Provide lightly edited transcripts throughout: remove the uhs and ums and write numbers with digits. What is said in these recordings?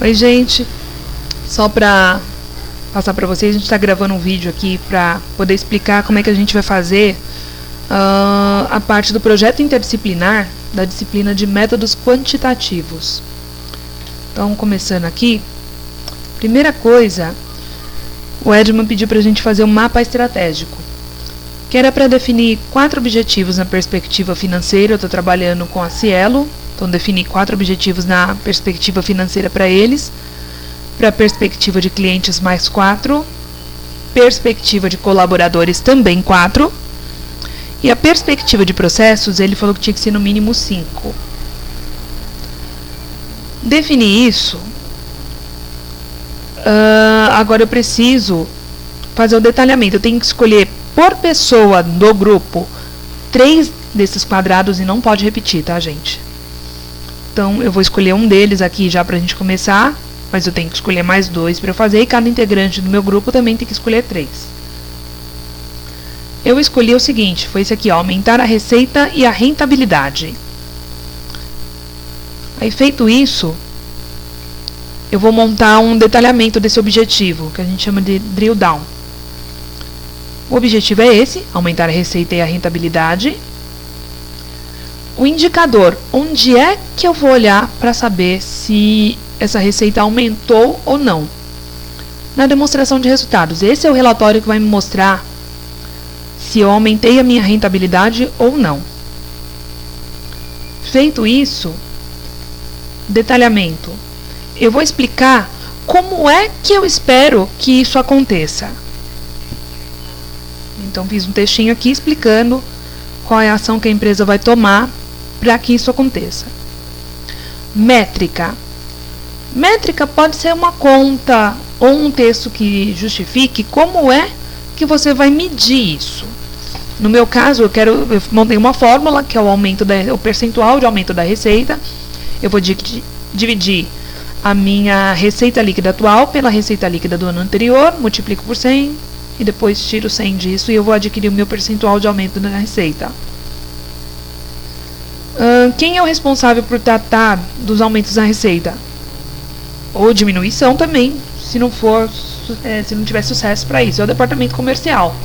Oi, gente. Só para passar para vocês, a gente está gravando um vídeo aqui para poder explicar como é que a gente vai fazer a parte do projeto interdisciplinar da disciplina de métodos quantitativos. Então, começando aqui, primeira coisa, o Edman pediu para a gente fazer um mapa estratégico, que era para definir 4 objetivos na perspectiva financeira. Eu estou trabalhando com a Cielo, então definir 4 objetivos na perspectiva financeira para eles, para a perspectiva de clientes mais 4, perspectiva de colaboradores também 4, e a perspectiva de processos ele falou que tinha que ser no mínimo 5. Definir isso, agora eu preciso fazer o detalhamento. Eu tenho que escolher por pessoa do grupo 3 desses quadrados e não pode repetir, tá, gente? Então eu vou escolher um deles aqui já pra gente começar, mas eu tenho que escolher mais 2 para eu fazer, e cada integrante do meu grupo também tem que escolher 3. Eu escolhi o seguinte, foi esse aqui, ó, aumentar a receita e a rentabilidade. Aí, feito isso, eu vou montar um detalhamento desse objetivo, que a gente chama de drill down. O objetivo é esse, aumentar a receita e a rentabilidade. O indicador, onde é que eu vou olhar para saber se essa receita aumentou ou não? Na demonstração de resultados. Esse é o relatório que vai me mostrar se eu aumentei a minha rentabilidade ou não. Feito isso, detalhamento. Eu vou explicar como é que eu espero que isso aconteça. Então, fiz um textinho aqui explicando qual é a ação que a empresa vai tomar para que isso aconteça. Métrica. Métrica pode ser uma conta ou um texto que justifique como é que você vai medir isso. No meu caso, eu montei uma fórmula que é o percentual de aumento da receita. Eu vou dividir a minha receita líquida atual pela receita líquida do ano anterior, multiplico por 100 e depois tiro 100 disso e eu vou adquirir o meu percentual de aumento da receita. Quem é o responsável por tratar dos aumentos na receita? Ou diminuição também, se não tiver sucesso para isso, é o departamento comercial.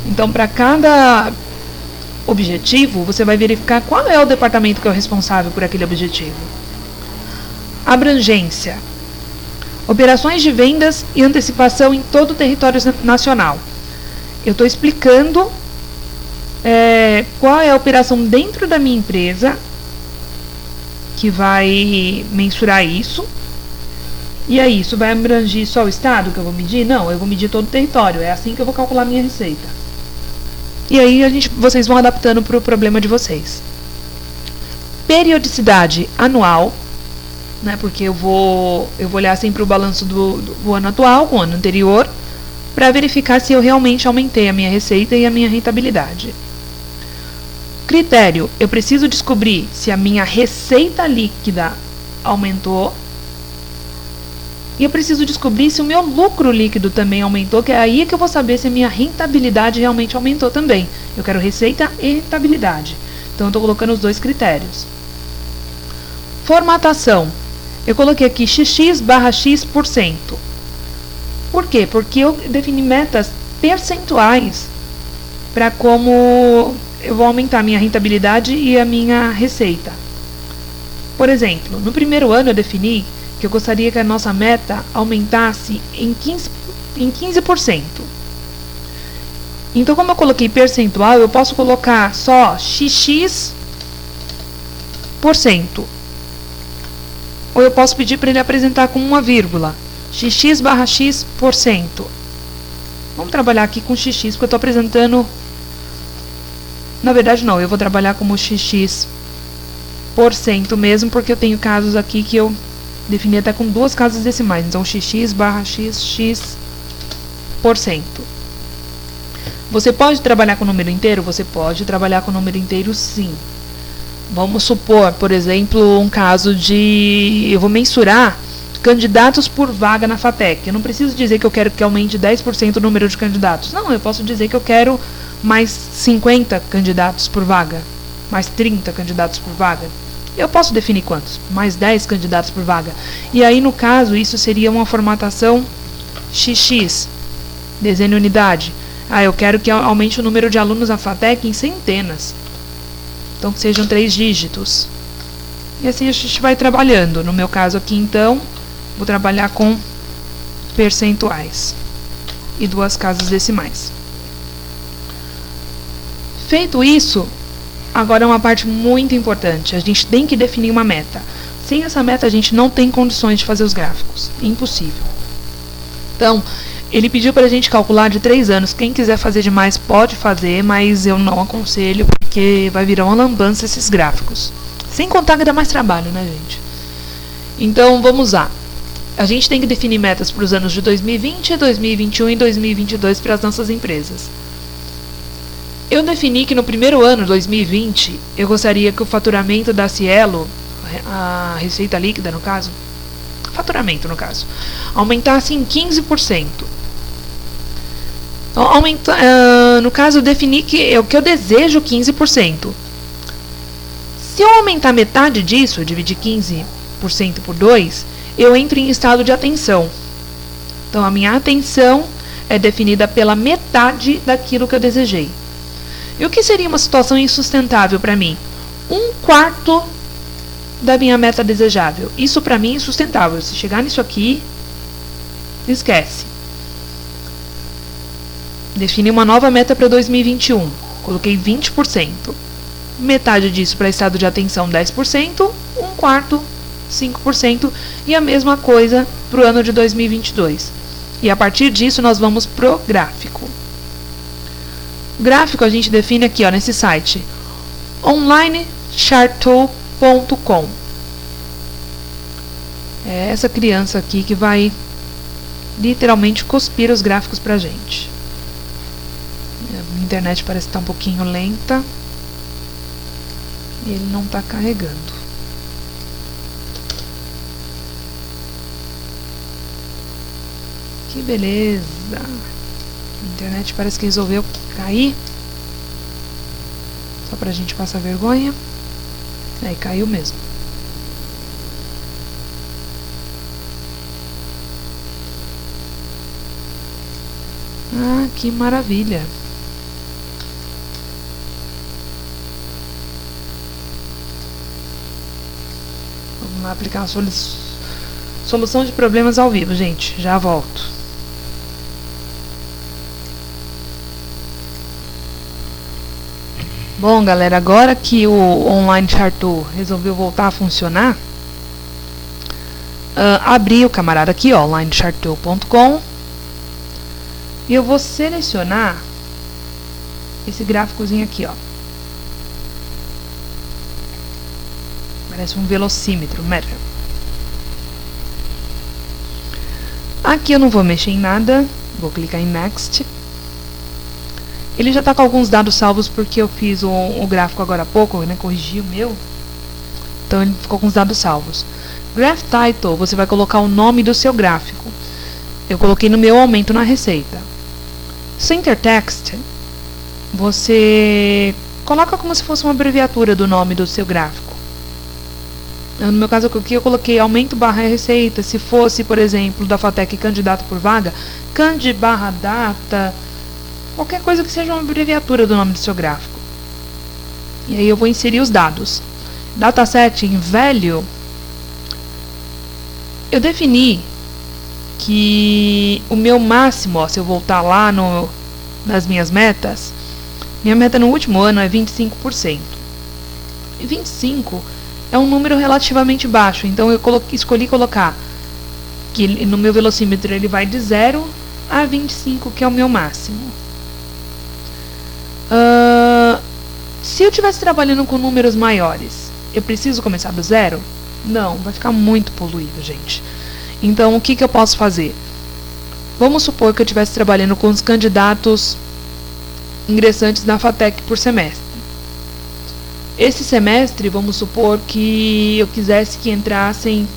Então, para cada objetivo, você vai verificar qual é o departamento que é o responsável por aquele objetivo. Abrangência. Operações de vendas e antecipação em todo o território nacional. Eu estou explicando qual é a operação dentro da minha empresa que vai mensurar isso. E aí, isso vai abranger só o estado que eu vou medir? Não, eu vou medir todo o território. É assim que eu vou calcular minha receita. E aí, vocês vão adaptando para o problema de vocês. Periodicidade anual, né, porque eu vou olhar sempre o balanço do ano atual com o ano anterior, para verificar se eu realmente aumentei a minha receita e a minha rentabilidade. Critério, eu preciso descobrir se a minha receita líquida aumentou, e eu preciso descobrir se o meu lucro líquido também aumentou, que é aí que eu vou saber se a minha rentabilidade realmente aumentou também. Eu quero receita e rentabilidade. Então, eu estou colocando os 2 critérios. Formatação. Eu coloquei aqui XX/X%. Por quê? Porque eu defini metas percentuais para como eu vou aumentar a minha rentabilidade e a minha receita. Por exemplo, no primeiro ano eu defini que eu gostaria que a nossa meta aumentasse em 15%. Então, como eu coloquei percentual, eu posso colocar só XX%. Ou eu posso pedir para ele apresentar com uma vírgula. XX/X%. Vamos trabalhar aqui com XX, porque eu estou apresentando... Na verdade, não. Eu vou trabalhar como XX% mesmo, porque eu tenho casos aqui que eu defini até com 2 casas decimais. Então, XX/XX%. Você pode trabalhar com número inteiro? Você pode trabalhar com número inteiro, sim. Vamos supor, por exemplo, um caso de... Eu vou mensurar candidatos por vaga na FATEC. Eu não preciso dizer que eu quero que aumente 10% o número de candidatos. Não, eu posso dizer que eu quero mais 50 candidatos por vaga, mais 30 candidatos por vaga. Eu posso definir quantos? Mais 10 candidatos por vaga. E aí, no caso, isso seria uma formatação XX, desenho unidade. Eu quero que aumente o número de alunos na FATEC em centenas. Então, que sejam 3 dígitos. E assim a gente vai trabalhando. No meu caso aqui, então, vou trabalhar com percentuais e 2 casas decimais. Feito isso, agora é uma parte muito importante. A gente tem que definir uma meta. Sem essa meta, a gente não tem condições de fazer os gráficos. Impossível. Então, ele pediu para a gente calcular de 3 anos. Quem quiser fazer demais pode fazer, mas eu não aconselho, porque vai virar uma lambança esses gráficos. Sem contar que dá mais trabalho, né, gente? Então, vamos lá. A gente tem que definir metas para os anos de 2020, 2021 e 2022 para as nossas empresas. Eu defini que no primeiro ano, 2020, eu gostaria que o faturamento da Cielo, a receita líquida no caso, faturamento no caso, aumentasse em 15%. No caso, eu defini que eu desejo 15%. Se eu aumentar metade disso, eu dividir 15% por 2, eu entro em estado de atenção. Então, a minha atenção é definida pela metade daquilo que eu desejei. E o que seria uma situação insustentável para mim? 1/4 da minha meta desejável. Isso para mim é insustentável. Se chegar nisso aqui, esquece. Defini uma nova meta para 2021. Coloquei 20%. Metade disso para estado de atenção 10%, 1/4, 5% e a mesma coisa para o ano de 2022. E a partir disso nós vamos pro gráfico. O gráfico a gente define aqui, nesse site onlinecharttool.com. É essa criança aqui que vai literalmente cuspir os gráficos pra gente. A internet parece estar um pouquinho lenta. E ele não está carregando. Que beleza! A internet parece que resolveu cair. Só pra gente passar vergonha. Aí caiu mesmo. Ah, que maravilha! Vamos lá aplicar uma solução de problemas ao vivo, gente. Já volto. Bom, galera, agora que o Online Chart Tool resolveu voltar a funcionar, abri o camarada aqui, onlinecharttool.com, e eu vou selecionar esse gráficozinho aqui, Parece um velocímetro, measure. Aqui eu não vou mexer em nada, vou clicar em Next. Ele já está com alguns dados salvos porque eu fiz o gráfico agora há pouco, né? Corrigi o meu. Então ele ficou com os dados salvos. Graph Title, você vai colocar o nome do seu gráfico. Eu coloquei no meu aumento na receita. Center Text, você coloca como se fosse uma abreviatura do nome do seu gráfico. No meu caso aqui eu coloquei aumento barra receita. Se fosse, por exemplo, da FATEC candidato por vaga, candi barra data, qualquer coisa que seja uma abreviatura do nome do seu gráfico. E aí eu vou inserir os dados. Dataset em value, eu defini que o meu máximo, se eu voltar lá nas minhas metas, minha meta no último ano é 25%. E 25% é um número relativamente baixo, então eu escolhi colocar que no meu velocímetro ele vai de 0 a 25, que é o meu máximo. Se eu estivesse trabalhando com números maiores, eu preciso começar do 0? Não, vai ficar muito poluído, gente. Então, o que eu posso fazer? Vamos supor que eu estivesse trabalhando com os candidatos ingressantes na FATEC por semestre. Esse semestre, vamos supor que eu quisesse que entrassem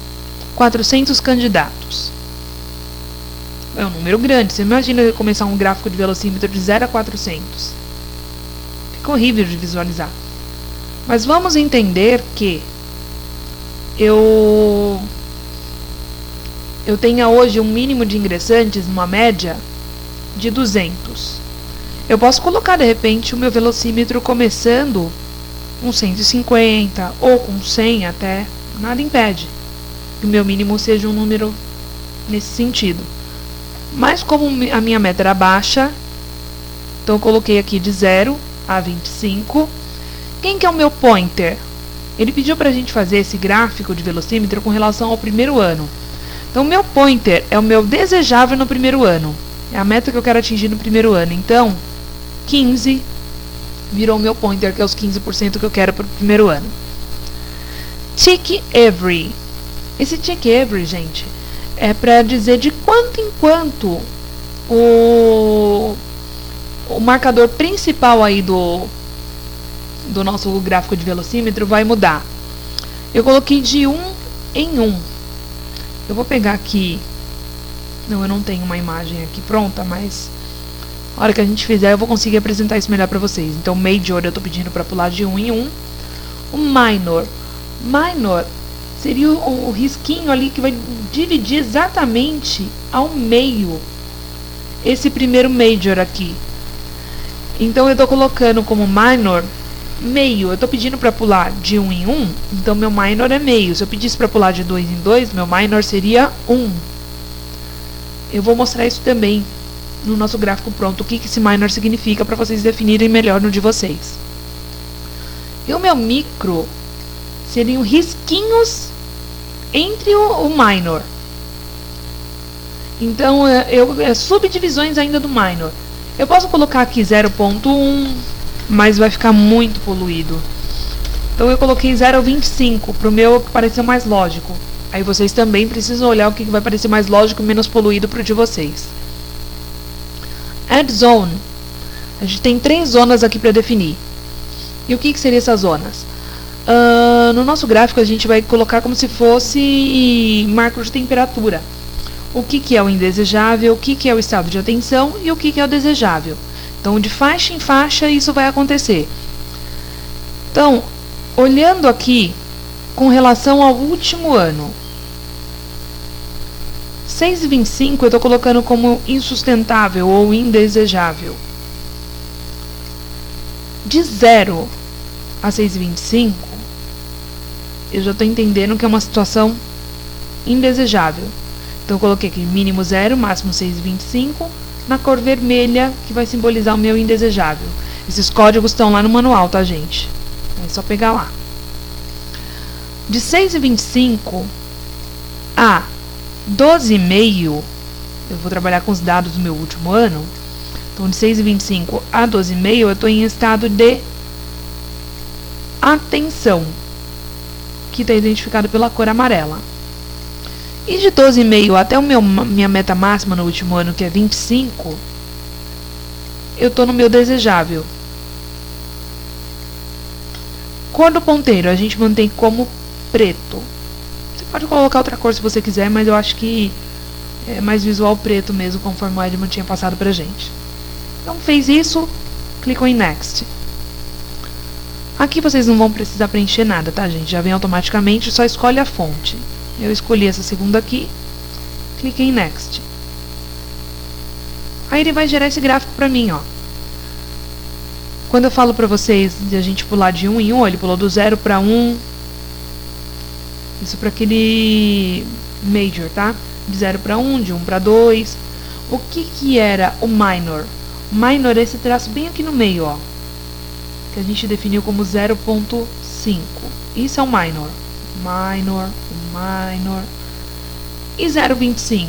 400 candidatos. É um número grande. Você imagina eu começar um gráfico de velocímetro de 0 a 400. Fica horrível de visualizar. Mas vamos entender que eu tenha hoje um mínimo de ingressantes, numa média, de 200. Eu posso colocar, de repente, o meu velocímetro começando com 150 ou com 100 até, nada impede que o meu mínimo seja um número nesse sentido. Mas como a minha meta era baixa, então eu coloquei aqui de 0 a 25. Quem que é o meu pointer? Ele pediu para a gente fazer esse gráfico de velocímetro com relação ao primeiro ano. Então, o meu pointer é o meu desejável no primeiro ano. É a meta que eu quero atingir no primeiro ano. Então, 15 virou o meu pointer, que é os 15% que eu quero para o primeiro ano. Tick every. Esse tick every, gente, é para dizer de quanto em quanto o marcador principal aí do nosso gráfico de velocímetro vai mudar. Eu coloquei de 1 em 1. Eu vou pegar aqui. Não, eu não tenho uma imagem aqui pronta, mas a hora que a gente fizer eu vou conseguir apresentar isso melhor para vocês. Então, Major eu estou pedindo para pular de 1 em 1. O Minor. Minor seria o risquinho ali que vai dividir exatamente ao meio esse primeiro Major aqui. Então, eu estou colocando como Minor meio. Eu estou pedindo para pular de 1 em 1, então meu minor é meio. Se eu pedisse para pular de 2 em 2, meu minor seria 1. Eu vou mostrar isso também no nosso gráfico pronto, o que esse minor significa, para vocês definirem melhor no de vocês. E o meu micro seriam risquinhos entre o minor. Então, subdivisões ainda do minor. Eu posso colocar aqui 0.1, mas vai ficar muito poluído. Então eu coloquei 0,25 para o meu parecer mais lógico. Aí vocês também precisam olhar o que vai parecer mais lógico e menos poluído para o de vocês. Add zone. A gente tem 3 zonas aqui para definir. E o que seriam essas zonas? No nosso gráfico a gente vai colocar como se fosse marcos de temperatura. O que é o indesejável, o que é o estado de atenção e o que é o desejável. Então, de faixa em faixa, isso vai acontecer. Então, olhando aqui, com relação ao último ano, 6,25 eu estou colocando como insustentável ou indesejável. De 0 a 6,25, eu já estou entendendo que é uma situação indesejável. Então, eu coloquei aqui mínimo 0, máximo 6,25. Na cor vermelha, que vai simbolizar o meu indesejável. Esses códigos estão lá no manual, tá, gente? É só pegar lá. De 6,25 a 12,5, eu vou trabalhar com os dados do meu último ano. Então, de 6,25 a 12,5, eu estou em estado de atenção, que está identificado pela cor amarela. E de 12,5 até minha meta máxima no último ano, que é 25, eu estou no meu desejável. Cor do ponteiro, a gente mantém como preto. Você pode colocar outra cor se você quiser, mas eu acho que é mais visual preto mesmo, conforme o Edmund tinha passado pra gente. Então, fez isso, clicou em Next. Aqui vocês não vão precisar preencher nada, tá, gente? Já vem automaticamente, só escolhe a fonte. Eu escolhi essa segunda aqui, cliquei em Next. Aí ele vai gerar esse gráfico pra mim, ó. Quando eu falo pra vocês de a gente pular de 1 em 1, ele pulou do 0 para 1. Isso para aquele Major, tá? De 0 para 1, de 1 para 2. O que era o Minor? O Minor é esse traço bem aqui no meio, ó. Que a gente definiu como 0.5. Isso é o Minor. Minor. E 0,25,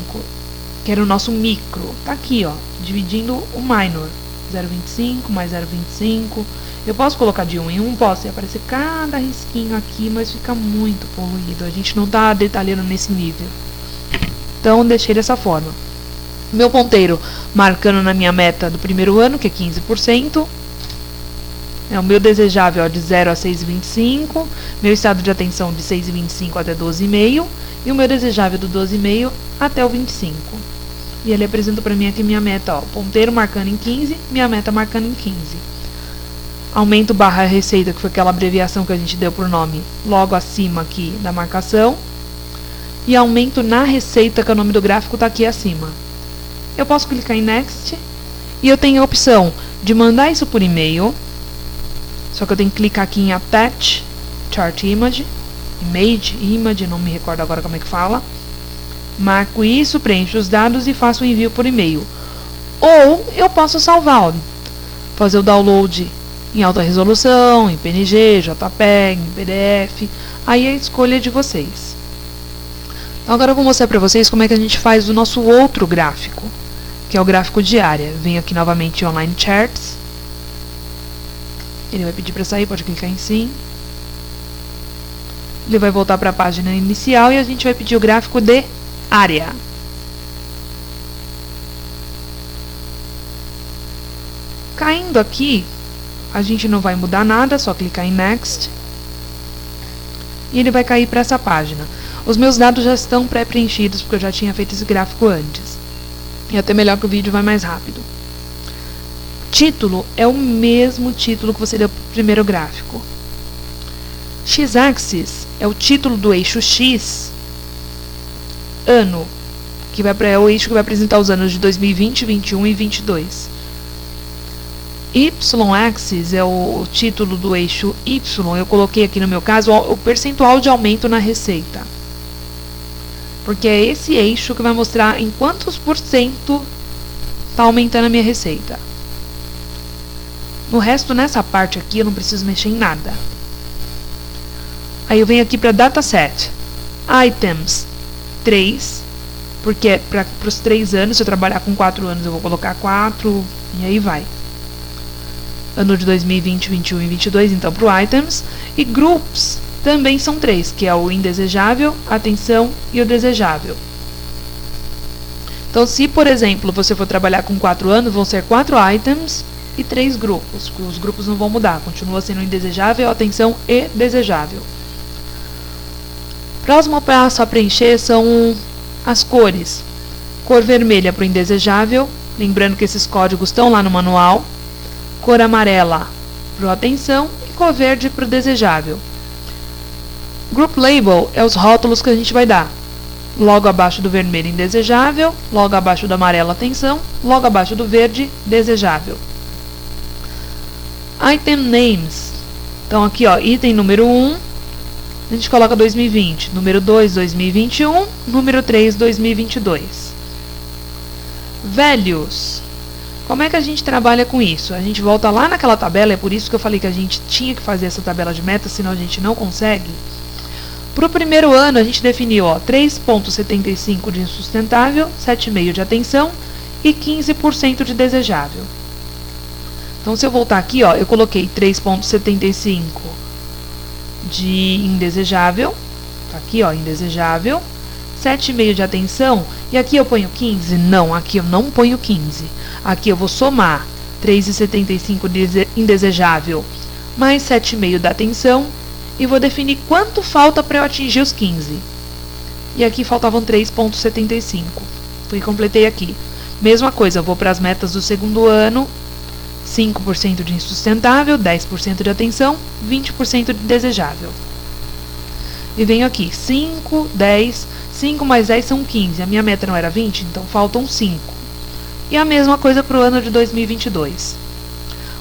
que era o nosso micro. Tá aqui, ó, dividindo o minor. 0,25 mais 0,25. Eu posso colocar de 1 em 1? Posso. E aparecer cada risquinho aqui, mas fica muito poluído. A gente não tá detalhando nesse nível. Então, deixei dessa forma. Meu ponteiro marcando na minha meta do primeiro ano, que é 15%. É o meu desejável, ó, de 0 a 6,25. Meu estado de atenção de 6,25 até 12,5. E o meu desejável do 12,5 até o 25. E ele apresenta para mim aqui minha meta, ó, ponteiro marcando em 15, minha meta marcando em 15. aumento barra receita, que foi aquela abreviação que a gente deu por nome logo acima aqui da marcação, e aumento na receita, que é o nome do gráfico, está aqui acima. Eu posso clicar em Next, e eu tenho a opção de mandar isso por e-mail, só que eu tenho que clicar aqui em Attach Chart Image, Image, não me recordo agora como é que fala. Marco isso, preencho os dados e faço o envio por e-mail. Ou eu posso salvar, fazer o download em alta resolução, em PNG, JPEG, em PDF, aí a escolha é de vocês. Então agora eu vou mostrar para vocês como é que a gente faz o nosso outro gráfico, que é o gráfico de área. Venho aqui novamente em Online Charts. Ele vai pedir para sair, pode clicar em sim. Ele vai voltar para a página inicial e a gente vai pedir o gráfico de área. Caindo aqui, a gente não vai mudar nada, só clicar em Next. E ele vai cair para essa página. Os meus dados já estão pré-preenchidos, porque eu já tinha feito esse gráfico antes. E até melhor que o vídeo vai mais rápido. Título é o mesmo título que você deu para o primeiro gráfico. X-axis é o título do eixo X, ano, que é o eixo que vai apresentar os anos de 2020, 21 e 22. Y-axis é o título do eixo Y, eu coloquei aqui no meu caso o percentual de aumento na receita. Porque é esse eixo que vai mostrar em quantos por cento está aumentando a minha receita. No resto, nessa parte aqui, eu não preciso mexer em nada. Aí eu venho aqui para Dataset. Items 3, porque é para os 3 anos. Se eu trabalhar com 4 anos, eu vou colocar 4, e aí vai. Ano de 2020, 21 e 22, então para o Items. E Groups também são 3, que é o indesejável, atenção e o desejável. Então, se, por exemplo, você for trabalhar com 4 anos, vão ser 4 items e 3 grupos. Os grupos não vão mudar, continua sendo indesejável, atenção e desejável. Próximo passo a preencher são as cores. Cor vermelha para o indesejável, lembrando que esses códigos estão lá no manual. Cor amarela para o atenção e cor verde para o desejável. Group Label é os rótulos que a gente vai dar. Logo abaixo do vermelho, indesejável. Logo abaixo do amarelo, atenção. Logo abaixo do verde, desejável. Item Names. Então aqui, ó, item número 1, a gente coloca 2020. Número 2, 2021. Número 3, 2022. Values. Como é que a gente trabalha com isso? A gente volta lá naquela tabela, é por isso que eu falei que a gente tinha que fazer essa tabela de metas, senão a gente não consegue. Para o primeiro ano, a gente definiu 3,75% de insustentável, 7,5% de atenção e 15% de desejável. Então, se eu voltar aqui, ó, eu coloquei 3,75% de indesejável, tá aqui, ó, indesejável, 7,5% de atenção, e aqui eu ponho 15%? Não, aqui eu não ponho 15%. Aqui eu vou somar 3,75% de indesejável mais 7,5% da atenção, e vou definir quanto falta para eu atingir os 15. E aqui faltavam 3,75. Fui e completei aqui. Mesma coisa, eu vou para as metas do segundo ano. 5% de insustentável, 10% de atenção, 20% de desejável. E venho aqui, 5, 10, 5 mais 10 são 15. A minha meta não era 20, então faltam 5. E a mesma coisa para o ano de 2022.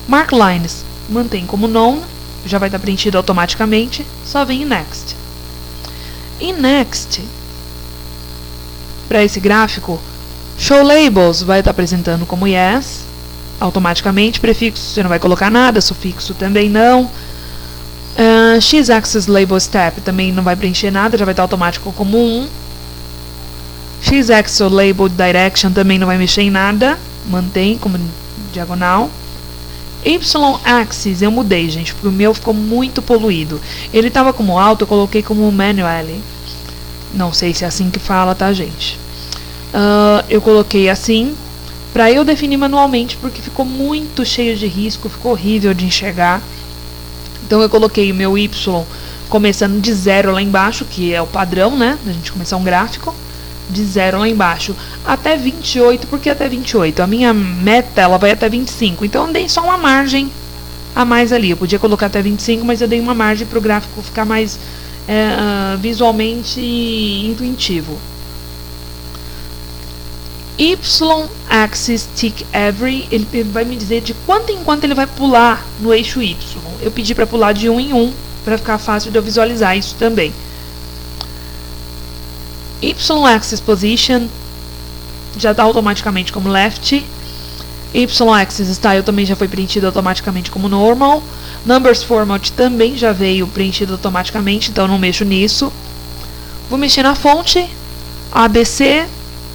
Mark Lines, mantém como known. Já vai estar preenchido automaticamente, só vem em Next. Em Next, para esse gráfico, Show Labels vai estar apresentando como Yes, automaticamente. Prefixo você não vai colocar nada, sufixo também não. X-Axis Label Step também não vai preencher nada, já vai estar automático como 1. X-Axis Label Direction também não vai mexer em nada, mantém como diagonal. Y-axis eu mudei, gente, porque o meu ficou muito poluído. Ele estava como alto, eu coloquei como manually. Não sei se é assim que fala, tá, gente? Eu coloquei assim, para eu definir manualmente, porque ficou muito cheio de risco, ficou horrível de enxergar. Então eu coloquei o meu Y começando de 0 lá embaixo, que é o padrão, né, da gente começar um gráfico. De 0 lá embaixo até 28, porque até 28 a minha meta ela vai até 25, então eu dei só uma margem a mais ali. Eu podia colocar até 25, mas eu dei uma margem para o gráfico ficar mais visualmente intuitivo. Y-axis tick every, ele vai me dizer de quanto em quanto ele vai pular no eixo Y. Eu pedi para pular de 1 em 1, para ficar fácil de eu visualizar isso também. Y-axis position já está automaticamente como left. Y-axis style também já foi preenchido automaticamente como normal. Numbers format também já veio preenchido automaticamente, então não mexo nisso. Vou mexer na fonte ABC.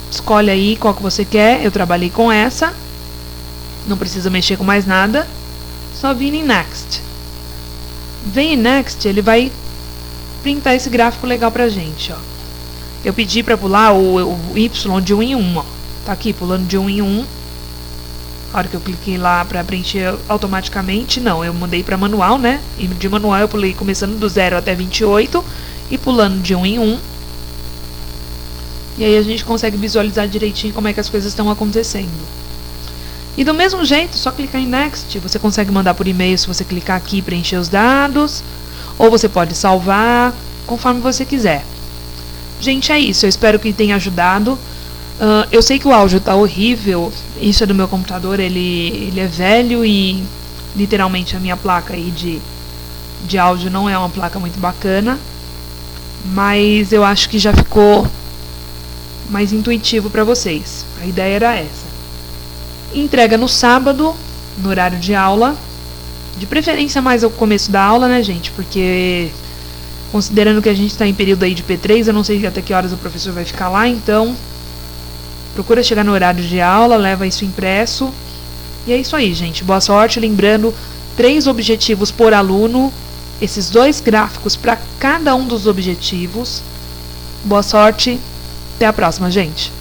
Escolhe aí qual que você quer. Eu trabalhei com essa. Não precisa mexer com mais nada. Só vir em Next. Vem em Next, ele vai printar esse gráfico legal pra gente, ó. Eu pedi pra pular o Y de 1 em 1, ó. Tá aqui, pulando de 1 em 1. A hora que eu cliquei lá pra preencher automaticamente, não, eu mudei pra manual, né? E de manual eu pulei começando do 0 até 28 e pulando de 1 em 1. E aí a gente consegue visualizar direitinho como é que as coisas estão acontecendo. E do mesmo jeito, só clicar em Next, você consegue mandar por e-mail se você clicar aqui e preencher os dados. Ou você pode salvar, conforme você quiser. Gente, é isso. Eu espero que tenha ajudado. Eu sei que o áudio tá horrível. Isso é do meu computador, ele é velho e literalmente a minha placa aí de áudio não é uma placa muito bacana. Mas eu acho que já ficou mais intuitivo para vocês. A ideia era essa. Entrega no sábado, no horário de aula. De preferência mais ao começo da aula, né, gente? Porque considerando que a gente está em período aí de P3, eu não sei até que horas o professor vai ficar lá, então procura chegar no horário de aula, leva isso impresso. E é isso aí, gente. Boa sorte. Lembrando, 3 objetivos por aluno. Esses 2 gráficos para cada um dos objetivos. Boa sorte. Até a próxima, gente.